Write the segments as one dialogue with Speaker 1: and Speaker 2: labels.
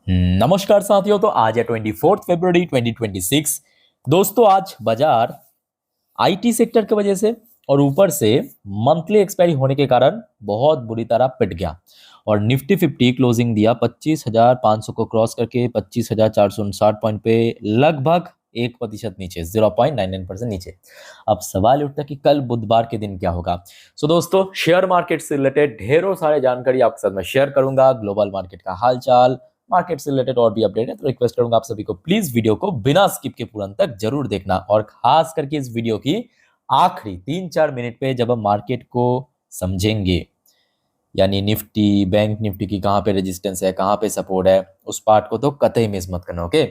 Speaker 1: नमस्कार साथियों। तो आज है 24 फरवरी 2026। दोस्तों आज बाजार आईटी सेक्टर की वजह से और ऊपर से मंथली एक्सपायरी होने के कारण बहुत बुरी तरह पिट गया और निफ्टी 50 क्लोजिंग दिया 25,500 को क्रॉस करके 25,459 पॉइंट पे, लगभग 1% नीचे, 0.99% नीचे। अब सवाल उठता है कि कल बुधवार के दिन क्या होगा। सो दोस्तों, शेयर मार्केट से रिलेटेड ढेरों सारे जानकारी आपके साथ मैं शेयर करूंगा। ग्लोबल मार्केट का हालचाल, मार्केट से रिलेटेड और भी अपडेट है, तो रिक्वेस्ट करूंगा आप सभी को प्लीज वीडियो को बिना स्किप के पूरा अंत तक जरूर देखना, और खास करके इस वीडियो की आखिरी 3-4 मिनट पे जब हम मार्केट को समझेंगे, यानी निफ्टी, बैंक निफ्टी की कहां पे रेजिस्टेंस है, कहां पे सपोर्ट है, उस पार्ट को तो कतई मिस मत करना। ओके,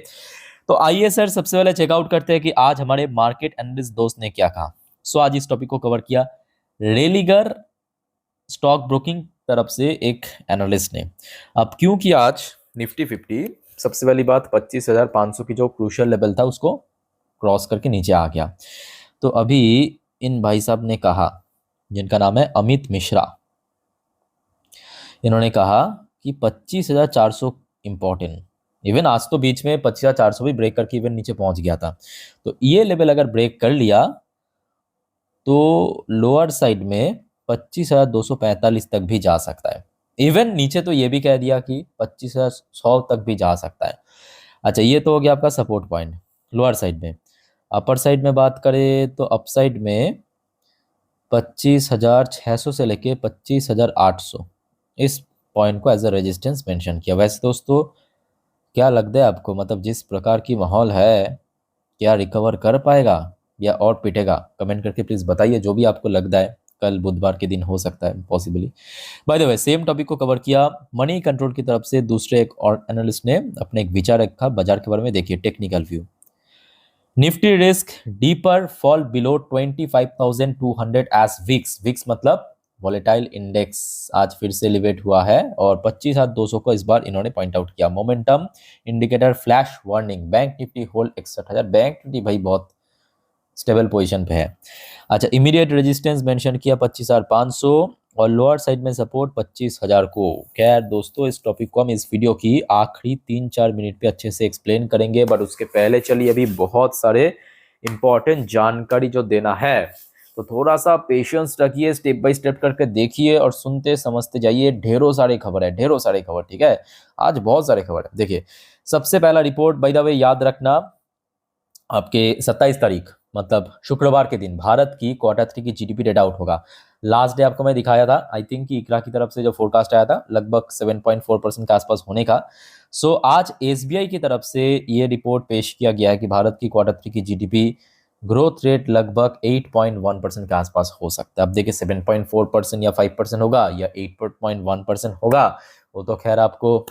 Speaker 1: तो आइए सर सबसे पहले चेकआउट करते हैं कि आज हमारे मार्केट एनालिस्ट दोस्त ने क्या कहा। सो आज इस टॉपिक को कवर किया रेलिगर स्टॉक ब्रोकिंग तरफ से एक एनालिस्ट ने। अब क्योंकि आज निफ्टी 50 सबसे पहली बात 25,500 की जो क्रूशियल लेवल था उसको क्रॉस करके नीचे आ गया, तो अभी इन भाई साहब ने कहा, जिनका नाम है अमित मिश्रा, इन्होंने कहा कि 25,400 इंपॉर्टेंट। इवन आज तो बीच में 25,400 भी ब्रेक करके इवन नीचे पहुंच गया था, तो ये लेवल अगर ब्रेक कर लिया तो लोअर साइड में 25,245 तक भी जा सकता है। इवन नीचे तो ये भी कह दिया कि 25,100 तक भी जा सकता है। अच्छा, ये तो हो गया आपका सपोर्ट पॉइंट लोअर साइड में। अपर साइड में बात करें तो अप साइड में 25,600 से लेके 25,800 इस पॉइंट को एज अ रेजिस्टेंस मेंशन किया। वैसे दोस्तों क्या लगता है आपको, मतलब जिस प्रकार की माहौल है, क्या रिकवर कर पाएगा या और पिटेगा? कमेंट करके प्लीज़ बताइए जो भी आपको लगता है कल बुधवार के दिन हो सकता है possibly. By the way, same topic को कवर किया मनी कंट्रोल की तरफ से दूसरे एक और एनालिस्ट ने अपने एक विचार रखा बाजार के बारे में। देखिए technical view, Nifty risk deeper fall below 25,200 as VIX. VIX मतलब वॉलेटाइल इंडेक्स आज फिर से एलिवेट हुआ है और 25,200 को इस बार इन्होंने पॉइंट आउट किया। Momentum indicator flash warning, bank Nifty hold 61,000। Bank Nifty भाई बहुत स्टेबल पोजीशन पे है। अच्छा, इमीडिएट रेजिस्टेंस मेंशन किया 25,500 और लोअर साइड में सपोर्ट 25,000 को। खैर दोस्तों, इस टॉपिक को हम इस वीडियो की आखिरी 3-4 मिनट पे अच्छे से एक्सप्लेन करेंगे, बट उसके पहले चलिए अभी बहुत सारे इंपॉर्टेंट जानकारी जो देना है, तो थोड़ा सा पेशेंस रखिए, स्टेप बाय स्टेप करके देखिए और सुनते समझते जाइए। ढेरों सारी खबर है, ढेरों सारी खबर, ठीक है, आज बहुत सारे खबर है। देखिए सबसे पहला रिपोर्ट, बाय द वे याद रखना, आपके 27 तारीख मतलब शुक्रवार के दिन भारत की क्वार्टर 3 की जीडीपी डेटा आउट होगा। लास्ट डे आपको मैं दिखाया था, आई थिंक कि इकरा की तरफ से जो फोरकास्ट आया था लगभग 7.4% के आसपास होने का। सो आज एसबीआई की तरफ से ये रिपोर्ट पेश किया गया है कि भारत की क्वार्टर 3 की जीडीपी ग्रोथ रेट लगभग 8.1% के आसपास हो सकता है। अब देखिए 7.4% या 5% होगा या 8.1% होगा, वो तो खैर आपको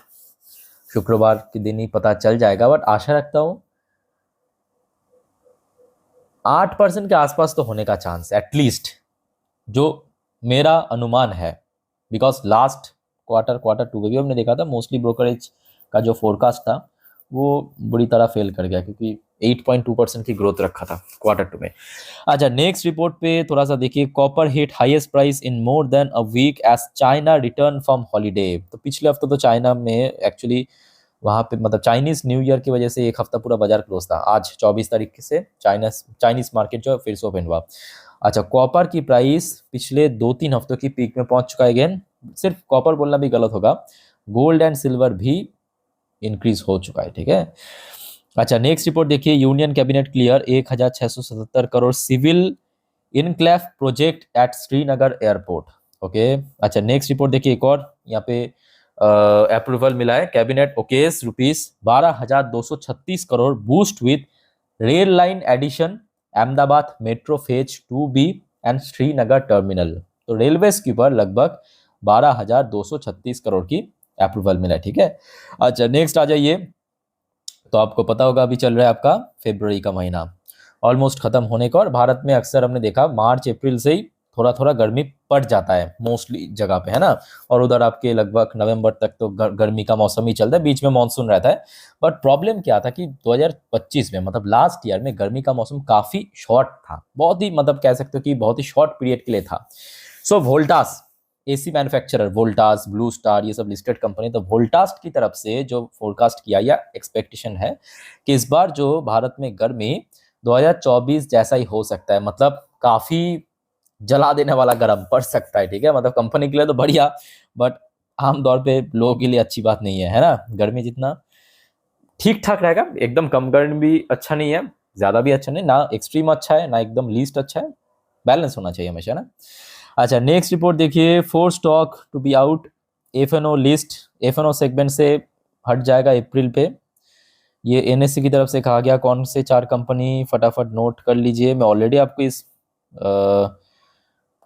Speaker 1: शुक्रवार के दिन ही पता चल जाएगा, बट आशा रखता हूँ 8% के आसपास तो होने का चांस एटलीस्ट, जो मेरा अनुमान है। बिकॉज लास्ट क्वार्टर 2 में भी हमने देखा था मोस्टली ब्रोकरेज का जो फोरकास्ट था वो बुरी तरह फेल कर गया, क्योंकि 8.2% की ग्रोथ रखा था क्वार्टर 2 में। अच्छा, नेक्स्ट रिपोर्ट पे थोड़ा सा देखिए, copper hit highest price in more than a week as China return from holiday. तो पिछले हफ्ते तो चाइना में एक्चुअली वहाँ पे मतलब चाइनीज न्यू ईयर की वजह से एक हफ्ता पूरा बाजार क्लोज था। आज 24 तारीख से चाइनीज मार्केट जो फिर से ओपन हुआ। अच्छा, कॉपर की प्राइस पिछले 2-3 हफ्तों की पीक में पहुंच चुका है। अगेन सिर्फ कॉपर बोलना भी गलत होगा, गोल्ड एंड सिल्वर भी इंक्रीज हो चुका है, ठीक है। अच्छा, नेक्स्ट रिपोर्ट देखिए, union cabinet clear 1,677 crore civil enclave project at Srinagar airport. Okay, अच्छा नेक्स्ट रिपोर्ट देखिए, एक और यहाँ पे अप्रूवल मिला है cabinet okays ₹12,236 crore boost with rail line addition Ahmedabad metro phase 2B and Srinagar terminal. तो रेलवे के ऊपर लगभग 12,236 करोड़ की अप्रूवल मिला है, ठीक है। अच्छा नेक्स्ट आ जाइए, तो आपको पता होगा अभी चल रहा है आपका फरवरी का महीना ऑलमोस्ट खत्म होने का, और भारत में अक्सर हमने देखा मार्च अप्रैल से ही थोड़ा थोड़ा गर्मी पड़ जाता है मोस्टली जगह पे, है ना। और उधर आपके लगभग नवंबर तक तो गर्मी का मौसम ही चलता है, बीच में मानसून रहता है। बट प्रॉब्लम क्या था कि 2025 में मतलब लास्ट ईयर में गर्मी का मौसम काफ़ी शॉर्ट था, बहुत ही मतलब कह सकते हो कि बहुत ही शॉर्ट पीरियड के लिए था। So Voltas AC manufacturer Voltas, Blue Star, ये सब लिस्टेड कंपनी, तो वोल्टास की तरफ से जो फोरकास्ट किया या एक्सपेक्टेशन है कि इस बार जो भारत में गर्मी 2024 जैसा ही हो सकता है, मतलब काफी जला देने वाला गर्म पड़ सकता है। ठीक है, मतलब कंपनी के लिए तो बढ़िया, बट आम तौर पे लोगों के लिए अच्छी बात नहीं है ना। गर्मी जितना ठीक ठाक रहेगा, एकदम कम गर्मी भी अच्छा नहीं है, ज्यादा भी अच्छा नहीं, ना एक्सट्रीम अच्छा है ना एकदम लीस्ट अच्छा है, बैलेंस होना चाहिए हमेशा ना। अच्छा, नेक्स्ट रिपोर्ट देखिए, four stock to be out, FNO list, FNO segment से हट जाएगा अप्रैल पे। ये एनएससी की तरफ से कहा गया। कौन से 4 कंपनी, फटाफट नोट कर लीजिए। मैं ऑलरेडी आपको इस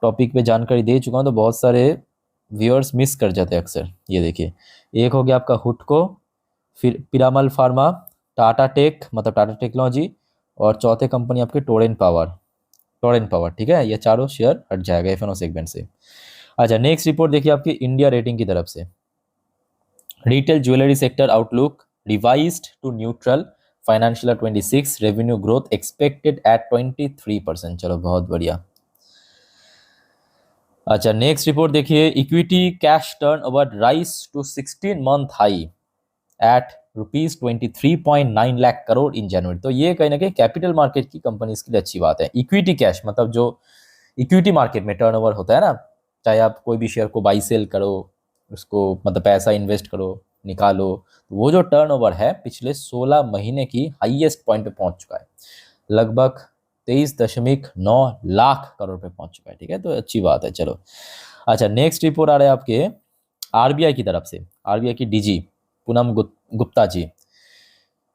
Speaker 1: टॉपिक पे जानकारी दे चुका हूँ, तो बहुत सारे व्यूअर्स मिस कर जाते हैं अक्सर। ये देखिए, एक हो गया आपका हुडको, फिर पिरामल फार्मा, टाटा टेक मतलब टाटा टेक्नोलॉजी, और चौथे कंपनी आपके टोरेंट पावर, टोरेंट पावर। ठीक है, ये चारों शेयर हट जाएगा एफएनओ सेगमेंट से। अच्छा, नेक्स्ट रिपोर्ट देखिए आपकी इंडिया रेटिंग की तरफ से, retail jewellery sector outlook revised to neutral, financial 26, revenue growth expected at 23%। चलो बहुत बढ़िया। अच्छा, नेक्स्ट रिपोर्ट देखिए, equity cash turn over rise to 16 month high at ₹23.9 lakh crore in January. तो ये कहीं ना कहीं कैपिटल मार्केट की कंपनीज के लिए अच्छी बात है। इक्विटी कैश मतलब जो इक्विटी मार्केट में टर्नओवर होता है ना, चाहे आप कोई भी शेयर को बाई सेल करो, उसको मतलब पैसा इन्वेस्ट करो, निकालो, तो वो जो टर्नओवर है पिछले 16 महीने की हाईएस्ट पॉइंट पे पहुंच चुका है, लगभग 23.9 लाख करोड़ पे पहुंच चुका है। ठीक है, तो अच्छी बात है। चलो, अच्छा, नेक्स्ट रिपोर्ट आ रहा है आपके आरबीआई की तरफ से, आरबीआई की DG Poonam Gupta ji,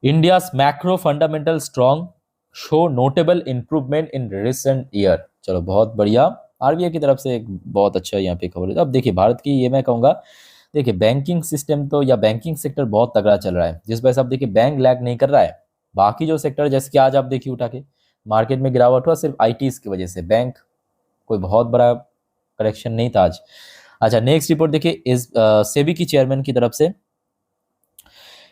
Speaker 1: India's macro fundamental strong, show notable improvement in recent year. चलो बहुत बढ़िया, आरबीआई की तरफ से एक बहुत अच्छा यहाँ पे खबर है। अब देखिए भारत की, ये मैं कहूँगा, देखिए बैंकिंग सिस्टम तो या बैंकिंग सेक्टर बहुत तगड़ा चल रहा है, जिस वजह से आप देखिए बैंक लैग नहीं कर रहा है। बाकी जो सेक्टर, जैसे कि आज आप देखिए उठा के मार्केट में गिरावट हुआ सिर्फ आईटीज की वजह से, बैंक कोई बहुत बड़ा करेक्शन नहीं था आज। अच्छा, नेक्स्ट रिपोर्ट देखिए, इस सेबी की चेयरमैन की तरफ से,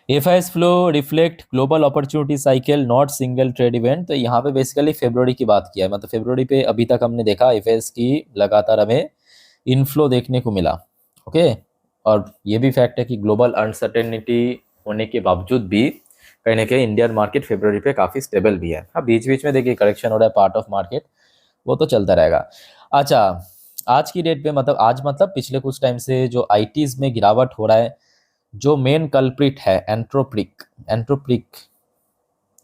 Speaker 1: FIS flow reflect global opportunity cycle not single trade event. तो यहाँ पे बेसिकली फरवरी की बात किया है, मतलब फरवरी पे अभी तक हमने देखा एफआईएस की लगातार हमें इनफ्लो देखने को मिला। ओके, और ये भी फैक्ट है कि ग्लोबल अनसर्टेनिटी होने के बावजूद भी कहीं ना कहीं इंडियन मार्केट फरवरी पे काफ़ी स्टेबल भी है। हाँ, बीच बीच में देखिए करेक्शन हो रहा है, पार्ट ऑफ मार्केट, वो तो चलता रहेगा। अच्छा, आज की डेट पे मतलब आज मतलब पिछले कुछ टाइम से जो आईटीज में गिरावट हो रहा है, जो मेन कल्प्रिट है एंट्रोपिक, एंट्रोपिक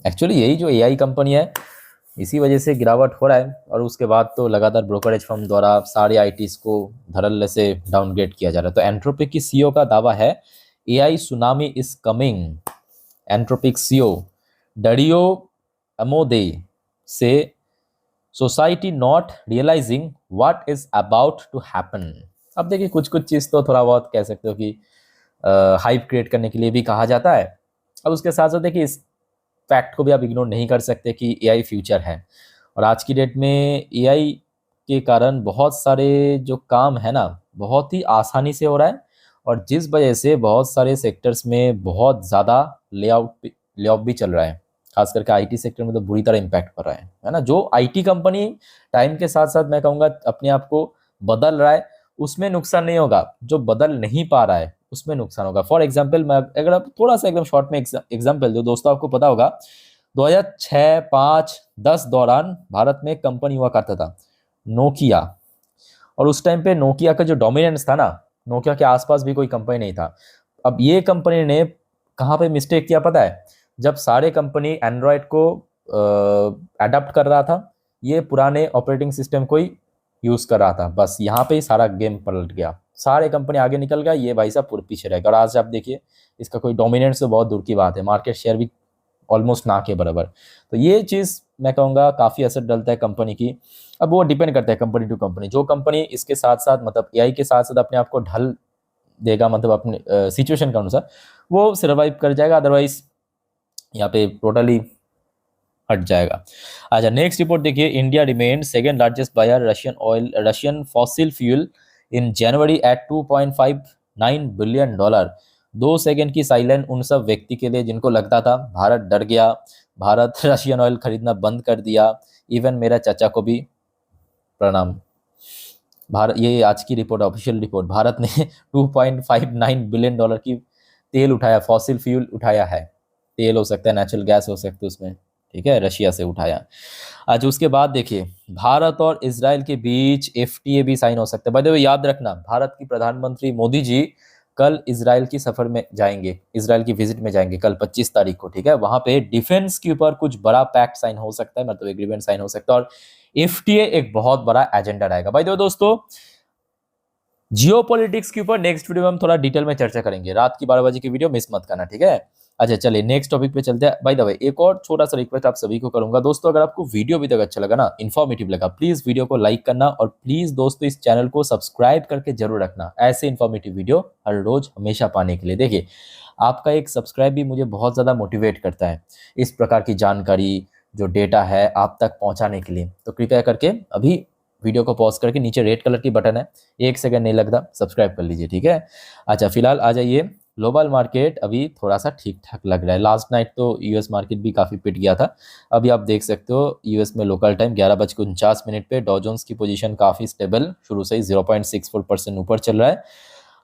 Speaker 1: एक्चुअली यही जो एआई कंपनी है, इसी वजह से गिरावट हो रहा है। और उसके बाद तो लगातार ब्रोकरेज फर्म द्वारा सारे आईटीज को धड़ल्ले से डाउनग्रेड किया जा रहा है। तो एंट्रोपिक की सीईओ का दावा है, AI tsunami is coming. Anthropic CEO Dario Amodei से, society not realizing what is about to happen. अब देखिए कुछ कुछ चीज़ तो थोड़ा बहुत कह सकते हो कि हाइप क्रिएट करने के लिए भी कहा जाता है। अब उसके साथ साथ देखिए इस फैक्ट को भी आप इग्नोर नहीं कर सकते कि एआई फ्यूचर है, और आज की डेट में एआई के कारण बहुत सारे जो काम है ना बहुत ही आसानी से हो रहा है, और जिस वजह से बहुत सारे सेक्टर्स में बहुत ज़्यादा ले ऑफ भी चल रहा है। खास करके आईटी सेक्टर में तो बुरी तरह इम्पैक्ट पड़ रहा है ना। जो आईटी कंपनी टाइम के साथ साथ मैं कहूँगा अपने आप को बदल रहा है, उसमें नुकसान नहीं होगा, जो बदल नहीं पा रहा है उसमें नुकसान होगा। फॉर एग्जाम्पल, मैं अगर आप थोड़ा सा एकदम शॉर्ट में एग्जाम्पल दो दोस्तों, आपको पता होगा 2006, 5, 10 दौरान भारत में एक कंपनी हुआ करता था नोकिया, और उस टाइम पे नोकिया का जो डोमिनेंस था ना, नोकिया के आसपास भी कोई कंपनी नहीं था। अब ये कंपनी ने कहाँ पे मिस्टेक किया पता है, जब सारे कंपनी एंड्रॉयड को अडॉप्ट कर रहा था, ये पुराने ऑपरेटिंग सिस्टम को ही यूज़ कर रहा था, बस यहाँ पे ही सारा गेम पलट गया, सारे कंपनी आगे निकल गया, ये भाई साहब पूरे पीछे रह गया। और आज आप देखिए इसका कोई डोमिनेंस तो बहुत दूर की बात है, मार्केट शेयर भी ऑलमोस्ट ना के बराबर। तो ये चीज़ मैं कहूँगा काफ़ी असर डलता है कंपनी की। अब वो डिपेंड करता है कंपनी टू कंपनी, जो कंपनी इसके साथ साथ मतलब एआई के साथ साथ अपने आप को ढल देगा, मतलब अपने सिचुएशन के अनुसार वो सर्वाइव कर जाएगा, अदरवाइज यहाँ पे टोटली हट जाएगा। अच्छा, नेक्स्ट रिपोर्ट देखिए, India remain second largest buyer Russian fossil fuel in January at $2.59 billion. 2 second की साइलेंट उन सब व्यक्ति के लिए जिनको लगता था भारत डर गया, भारत रशियन ऑयल खरीदना बंद कर दिया। इवन मेरा चाचा को भी प्रणाम। भारत, ये आज की रिपोर्ट, ऑफिशियल रिपोर्ट, भारत ने 2.59 बिलियन डॉलर की तेल उठाया, फॉसिल फ्यूल उठाया है। तेल हो सकता है, नेचुरल गैस हो सकता है उसमें, ठीक है, रशिया से उठाया। आज उसके बाद देखिए, भारत और इजराइल के बीच एफटीए भी साइन हो सकता है। बाय द वे याद रखना, भारत की प्रधानमंत्री मोदी जी कल इजराइल की सफर में जाएंगे, इजराइल की विजिट में जाएंगे कल 25 तारीख को, ठीक है। वहां पे डिफेंस के ऊपर कुछ बड़ा पैक्ट साइन हो सकता है, मतलब एग्रीमेंट साइन हो सकता है, और एफटीए एक बहुत बड़ा एजेंडा रहेगा। बाय द वे दोस्तों, जियो पॉलिटिक्स के ऊपर नेक्स्ट वीडियो में हम थोड़ा डिटेल में चर्चा करेंगे, रात की 12 बजे की वीडियो मिस मत करना, ठीक है। अच्छा चलिए नेक्स्ट टॉपिक पे चलते हैं। बाय द वे एक और छोटा सा रिक्वेस्ट आप सभी को करूंगा दोस्तों, अगर आपको वीडियो अभी तक अच्छा लगा ना, इन्फॉर्मेटिव लगा, प्लीज वीडियो को लाइक करना, और प्लीज दोस्तों इस चैनल को सब्सक्राइब करके जरूर रखना, ऐसे इन्फॉर्मेटिव वीडियो हर रोज हमेशा पाने के लिए। देखिए, आपका एक सब्सक्राइब भी मुझे बहुत ज़्यादा मोटिवेट करता है इस प्रकार की जानकारी, जो डेटा है आप तक पहुंचाने के लिए। तो कृपया करके अभी वीडियो को पॉज करके, नीचे रेड कलर की बटन है, 1 सेकंड नहीं लगता, सब्सक्राइब कर लीजिए, ठीक है। अच्छा फिलहाल आ जाइए, ग्लोबल मार्केट अभी थोड़ा सा ठीक ठाक लग रहा है। लास्ट नाइट तो यूएस मार्केट भी काफ़ी पिट गया था। अभी आप देख सकते हो यूएस में लोकल टाइम 11:49 पे डॉ जोन्स की पोजीशन काफ़ी स्टेबल, शुरू से ही 0.64% ऊपर चल रहा है।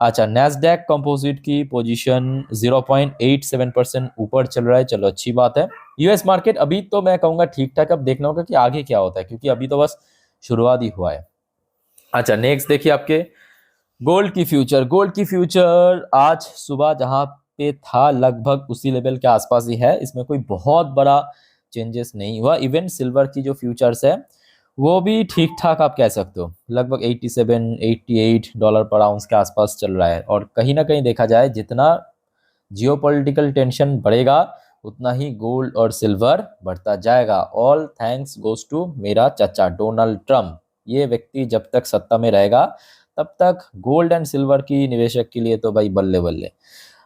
Speaker 1: अच्छा, नैस्डैक कंपोजिट की पोजीशन 0.87% ऊपर चल रहा है, चलो अच्छी बात है। यूएस मार्केट अभी तो मैं कहूँगा ठीक ठाक, अब देखना होगा कि आगे क्या होता है, क्योंकि अभी तो बस शुरुआत ही हुआ है। अच्छा नेक्स्ट देखिए, आपके गोल्ड की फ्यूचर, गोल्ड की फ्यूचर आज सुबह जहां पे था लगभग उसी लेवल के आसपास ही है, इसमें कोई बहुत बड़ा चेंजेस नहीं हुआ। इवन सिल्वर की जो फ्यूचर्स है वो भी ठीक ठाक आप कह सकते हो, लगभग 87 88 डॉलर पर आउंस के आसपास चल रहा है। और कहीं ना कहीं देखा जाए, जितना जियोपॉलिटिकल टेंशन बढ़ेगा उतना ही गोल्ड और सिल्वर बढ़ता जाएगा। ऑल थैंक्स गोज टू मेरा चाचा डोनाल्ड ट्रम्प। ये व्यक्ति जब तक सत्ता में रहेगा तब तक गोल्ड एंड सिल्वर की निवेशक के लिए तो भाई बल्ले बल्ले।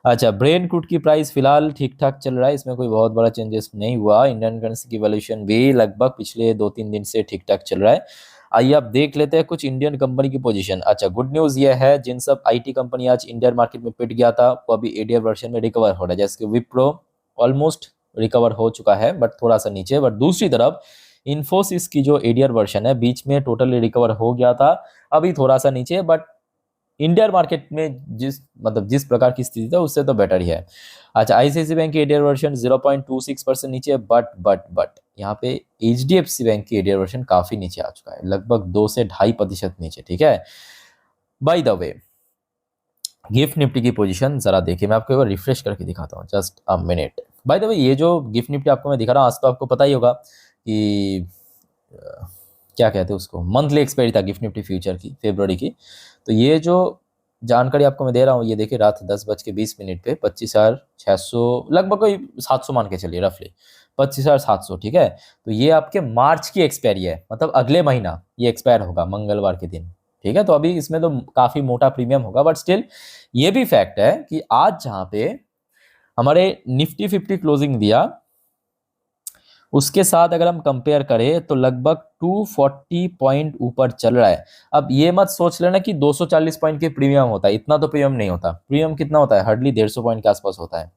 Speaker 1: अच्छा, ब्रेन क्रूड की प्राइस फिलहाल ठीक ठाक चल रहा है, इसमें कोई बहुत बड़ा चेंजेस नहीं हुआ। इंडियन करेंसी की वैल्यूएशन भी लगभग पिछले 2-3 दिन से ठीक ठाक चल रहा है। आइए आप देख लेते हैं कुछ इंडियन कंपनी की पोजीशन। अच्छा, गुड न्यूज ये है, जिन सब आईटी कंपनी आज इंडियन मार्केट में पिट गया था वो अभी एडीआर वर्जन में रिकवर हो रहा है। जैसे कि विप्रो ऑलमोस्ट रिकवर हो चुका है, बट थोड़ा सा नीचे। बट दूसरी तरफ इन्फोसिस की जो एडीआर वर्जन है बीच में टोटली रिकवर हो गया था, अभी थोड़ा सा नीचे। बट इंडियन मार्केट में जिस प्रकार की स्थिति है उससे तो बेटर ही है। अच्छा, आईसीआईसी बैंक की एडीआर वर्जन 0.26% नीचे है, बट यहाँ पे एचडीएफसी बैंक की एडीआर वर्जन काफी नीचे आ चुका है, लगभग 2 से 2.5% नीचे, ठीक है। By the way gift Nifty की पोजीशन जरा देखिए, मैं आपको एक बार रिफ्रेश करके दिखाता हूँ, just a minute. By the way ये जो गिफ्ट निफ्टी आपको मैं दिखा रहा हूँ, आज तो आपको पता ही होगा कि क्या कहते हैं उसको, मंथली एक्सपायरी था गिफ्ट निफ्टी फ्यूचर की, फरवरी की। तो ये जो जानकारी आपको मैं दे रहा हूँ, ये देखिए रात 10:20 पे 25,600, लगभग कोई 700 मान के चलिए, रफली 25,700, ठीक है। तो ये आपके मार्च की एक्सपायरी है, मतलब अगले महीना ये एक्सपायर होगा मंगलवार के दिन, ठीक है। तो अभी इसमें तो काफी मोटा प्रीमियम होगा, बट स्टिल ये भी फैक्ट है कि आज जहाँ पे हमारे निफ्टी 50 क्लोजिंग दिया, उसके साथ अगर हम कंपेयर करें तो लगभग 240 पॉइंट ऊपर चल रहा है। अब ये मत सोच लेना कि 240 पॉइंट के प्रीमियम होता है, इतना तो प्रीमियम नहीं होता। प्रीमियम कितना होता है, हार्डली 150 पॉइंट के आसपास होता है,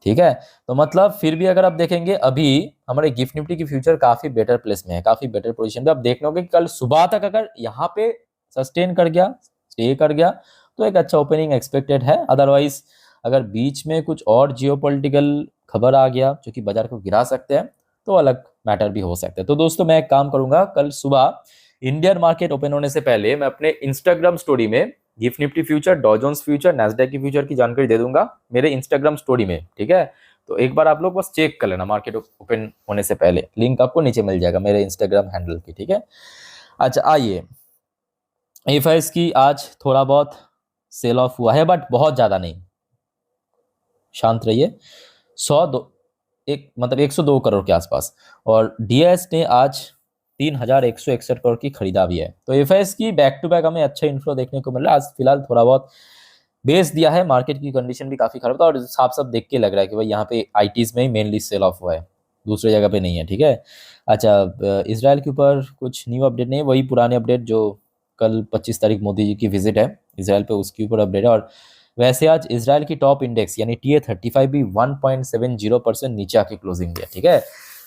Speaker 1: ठीक है। तो मतलब फिर भी अगर आप देखेंगे, अभी हमारे गिफ्ट निफ्टी की फ्यूचर काफी बेटर प्लेस में है, काफी बेटर पोजीशन पे। आप देखने होगे कि कल सुबह तक अगर यहाँ पे सस्टेन कर गया, स्टे कर गया, तो एक अच्छा ओपनिंग एक्सपेक्टेड है। अदरवाइज अगर बीच में कुछ और जियोपॉलिटिकल खबर आ गया जो कि बाजार को गिरा सकते हैं, तो अलग मैटर भी हो सकता है। तो दोस्तों मैं एक काम करूंगा, कल सुबह इंडियन मार्केट ओपन होने से पहले मैं अपने इंस्टाग्राम स्टोरी में गिफ्ट निफ्टी फ्यूचर, डॉ जोन्स फ्यूचर, नैस्डैक की फ्यूचर की जानकारी दे दूंगा मेरे इंस्टाग्राम स्टोरी में, ठीक है। तो एक बार आप लोग बस चेक कर लेना मार्केट ओपन होने से पहले, लिंक आपको नीचे मिल जाएगा मेरे इंस्टाग्राम हैंडल की, ठीक है। अच्छा आइए, एफआईएस की आज थोड़ा बहुत सेल ऑफ हुआ है, बट बहुत ज्यादा नहीं, शांत रहिए। 102 एक मतलब 102 करोड़ के आसपास। और डीएस ने आज 3,161 करोड़ की खरीदा भी है। तो एफआईएस की बैक टू बैक हमें अच्छा इन्फ्लो देखने को मिल रहा है। आज फिलहाल थोड़ा बहुत बेस दिया है, मार्केट की कंडीशन भी काफी खराब था, और साफ साफ देख के लग रहा है कि भाई यहाँ पे आईटीज में ही मेनली सेल ऑफ हुआ है, दूसरी जगह पे नहीं है, ठीक है। अच्छा, इसराइल के ऊपर कुछ न्यू अपडेट नहीं है, वही पुराने अपडेट जो कल 25 तारीख मोदी जी की विजिट है इसराइल पे, उसके ऊपर अपडेट है। और वैसे आज इसराइल की टॉप इंडेक्स यानी TA35 भी 1.70% नीचे आके क्लोजिंग दिया, ठीक है।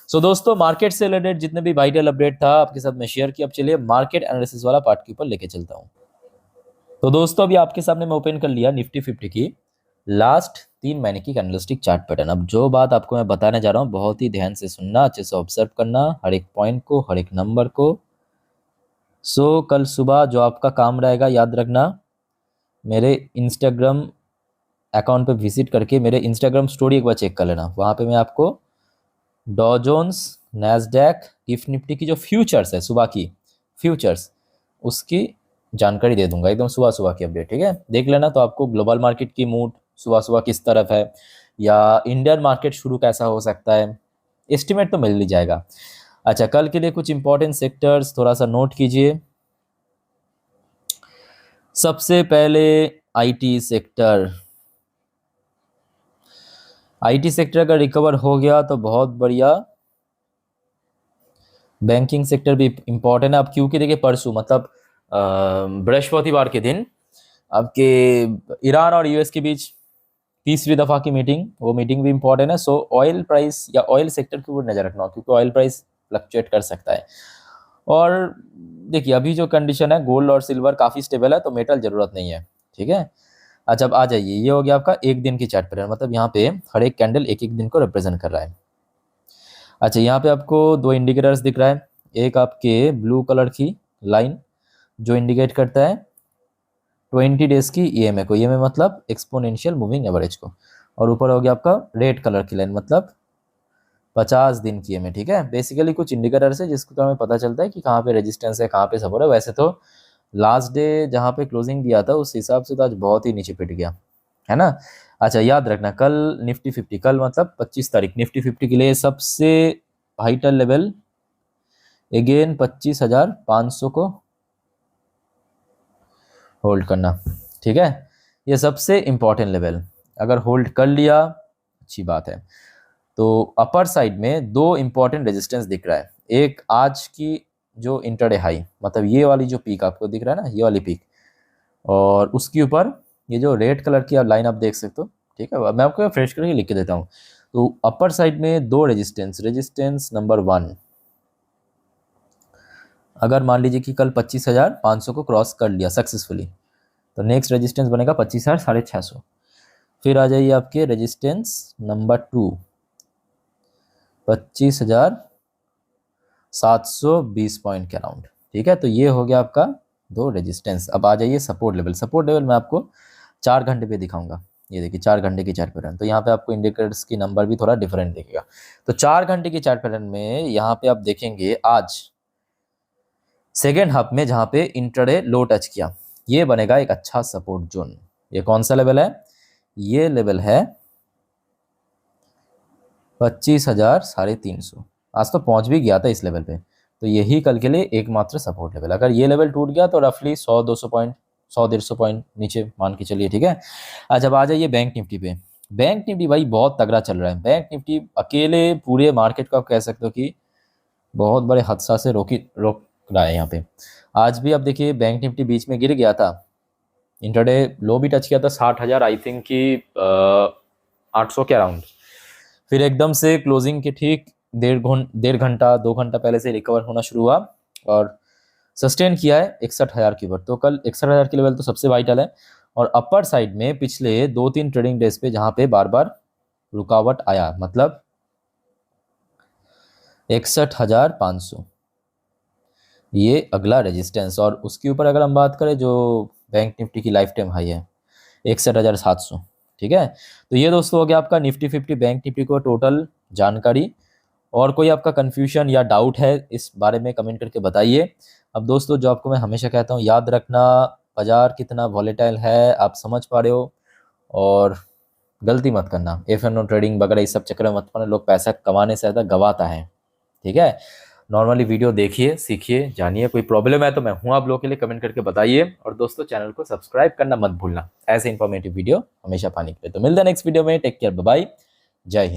Speaker 1: सो दोस्तों, मार्केट से रिलेटेड जितने भी वाइटल अपडेट था आपके साथ मैं शेयर किया। अब चलिए मार्केट एनालिसिस वाला पार्ट के ऊपर लेके चलता हूँ। तो दोस्तों, अभी आपके सामने मैं ओपन कर लिया निफ्टी 50 की लास्ट 3 महीने की कैंडलस्टिक चार्ट पैटर्न। अब जो बात आपको मैं बताने जा रहा हूँ बहुत ही ध्यान से सुनना, अच्छे से ऑब्जर्व करना हर एक पॉइंट को, हर एक नंबर को। सो कल सुबह जो आपका काम रहेगा, याद रखना, मेरे इंस्टाग्राम अकाउंट पे विजिट करके मेरे इंस्टाग्राम स्टोरी एक बार चेक कर लेना। वहाँ पे मैं आपको डॉ जोन्स, नैस्डैक, गिफ्ट निफ्टी की जो फ्यूचर्स है, सुबह की फ्यूचर्स, उसकी जानकारी दे दूंगा एकदम सुबह सुबह की अपडेट। ठीक है, देख लेना। तो आपको ग्लोबल मार्केट की मूड सुबह सुबह किस तरफ है, या इंडियन मार्केट शुरू कैसा हो सकता है, एस्टिमेट तो मिल ही जाएगा। अच्छा, कल के लिए कुछ इंपॉर्टेंट सेक्टर्स थोड़ा सा नोट कीजिए। सबसे पहले आईटी सेक्टर। आईटी सेक्टर अगर रिकवर हो गया तो बहुत बढ़िया। बैंकिंग सेक्टर भी इम्पोर्टेंट है। अब क्योंकि देखिए परसों मतलब बृहस्पतिवार के दिन आपके ईरान और यूएस के बीच तीसरी दफ़ा की मीटिंग, वो मीटिंग भी इम्पोर्टेंट है। सो ऑयल प्राइस या ऑयल सेक्टर के ऊपर नज़र रखना, क्योंकि ऑयल प्राइस फ्लक्चुएट कर सकता है। और देखिए अभी जो कंडीशन है, गोल्ड और सिल्वर काफ़ी स्टेबल है, तो मेटल ज़रूरत नहीं है। ठीक है। अच्छा, अब आ जाइए, ये हो गया आपका एक दिन की चार्ट पैटर्न, मतलब यहाँ पे हर एक कैंडल एक एक दिन को रिप्रेजेंट कर रहा है। अच्छा, यहाँ पे आपको दो इंडिकेटर्स दिख रहा है। एक आपके ब्लू कलर की लाइन जो इंडिकेट करता है 20 डेज की ईएमए को, ईएमए मतलब एक्सपोनेंशियल मूविंग एवरेज को, और ऊपर हो गया आपका रेड कलर की लाइन मतलब 50 दिन की ईएमए। ठीक है, बेसिकली कुछ इंडिकेटर्स है जिसको तो हमें पता चलता है कि कहाँ पे रेजिस्टेंस है, कहाँ पे सपोर्ट है। वैसे तो लास्ट डे जहाँ पे क्लोजिंग दिया था उस हिसाब से तो आज बहुत ही नीचे पिट गया है ना। अच्छा, याद रखना कल निफ्टी 50, कल मतलब 25 तारीख, निफ्टी 50 के लिए सबसे वाइटल लेवल अगेन 25,500 को होल्ड करना। ठीक है, ये सबसे इंपॉर्टेंट लेवल अगर होल्ड कर लिया अच्छी बात है। तो अपर साइड में दो इंपॉर्टेंट रेजिस्टेंस दिख रहा है। एक आज की जो इंटरडे हाई, मतलब ये वाली जो पीक आपको दिख रहा है ना, ये वाली पीक, और उसके ऊपर ये जो रेड कलर की आप लाइन आप देख सकते हो। ठीक है, मैं आपको फ्रेश करके लिख के देता हूँ। तो अपर साइड में दो रेजिस्टेंस, रेजिस्टेंस नंबर 1, अगर मान लीजिए कि कल 25,500 को क्रॉस कर लिया सक्सेसफुली, तो नेक्स्ट रेजिस्टेंस बनेगा 25,650। फिर आ जाइए आपके रेजिस्टेंस नंबर 2, 25,720 पॉइंट के अराउंड। ठीक है, तो ये हो गया आपका दो रेजिस्टेंस। अब आ जाइए सपोर्ट लेवल। सपोर्ट लेवल मैं आपको 4 घंटे पे दिखाऊंगा। ये देखिए 4 घंटे की चार्ट पैटर्न, तो यहाँ पे आपको इंडिकेटर्स की नंबर भी थोड़ा डिफरेंट दिखेगा। तो 4 घंटे की चार्ट पैटर्न में यहाँ पे आप देखेंगे आज सेकेंड हाफ में जहाँ पे इंट्राडे लो टच किया, ये बनेगा एक अच्छा सपोर्ट जोन। ये कौन सा लेवल है? ये लेवल है 25,350। आज तो पहुंच भी गया था इस लेवल पे, तो यही कल के लिए एकमात्र सपोर्ट लेवल। अगर ये लेवल टूट गया तो रफली 100-200 पॉइंट, 100-150 पॉइंट नीचे मान के चलिए। ठीक है। आज अब आ जाइए बैंक निफ्टी पे। बैंक निफ्टी भाई बहुत तगड़ा चल रहा है। बैंक निफ्टी अकेले पूरे मार्केट को आप कह सकते हो कि बहुत बड़े हादसा से रोक रहा है यहाँ पे। आज भी आप देखिए बैंक निफ्टी बीच में गिर गया था, इंटरडे लो भी टच किया था 60,000 आई थिंक की 800 के अराउंड। फिर एकदम से क्लोजिंग के ठीक 1.5 घंटा 2 घंटा पहले से रिकवर होना शुरू हुआ और सस्टेन किया है 61,000 की ऊपर। तो कल 61,000 की लेवल तो सबसे वाइटल है। और अपर साइड में पिछले 2-3 ट्रेडिंग डेज पे जहाँ पे बार बार रुकावट आया, मतलब 61,500, ये अगला रेजिस्टेंस। और उसके ऊपर अगर हम बात करें जो बैंक निफ्टी की लाइफ टाइम हाई है 61,700। ठीक है, तो ये दोस्तों हो गया आपका निफ्टी 50 बैंक निफ्टी को टोटल जानकारी। और कोई आपका कन्फ्यूजन या डाउट है इस बारे में कमेंट करके बताइए। अब दोस्तों, जो आपको मैं हमेशा कहता हूँ, याद रखना बाजार कितना वॉलेटाइल है आप समझ पा रहे हो, और गलती मत करना, एफ&ओ ट्रेडिंग वगैरह इस सब चक्कर में मत पड़ना, लोग पैसा कमाने से ज़्यादा गवाता है। ठीक है, नॉर्मली वीडियो देखिए, सीखिए, जानिए। कोई प्रॉब्लम है तो मैं हूँ आप लोगों के लिए, कमेंट करके बताइए। और दोस्तों, चैनल को सब्सक्राइब करना मत भूलना ऐसे इन्फॉर्मेटिव वीडियो हमेशा पाने के लिए। तो मिलते हैं नेक्स्ट वीडियो में। टेक केयर, बाय बाय, जय हिंद।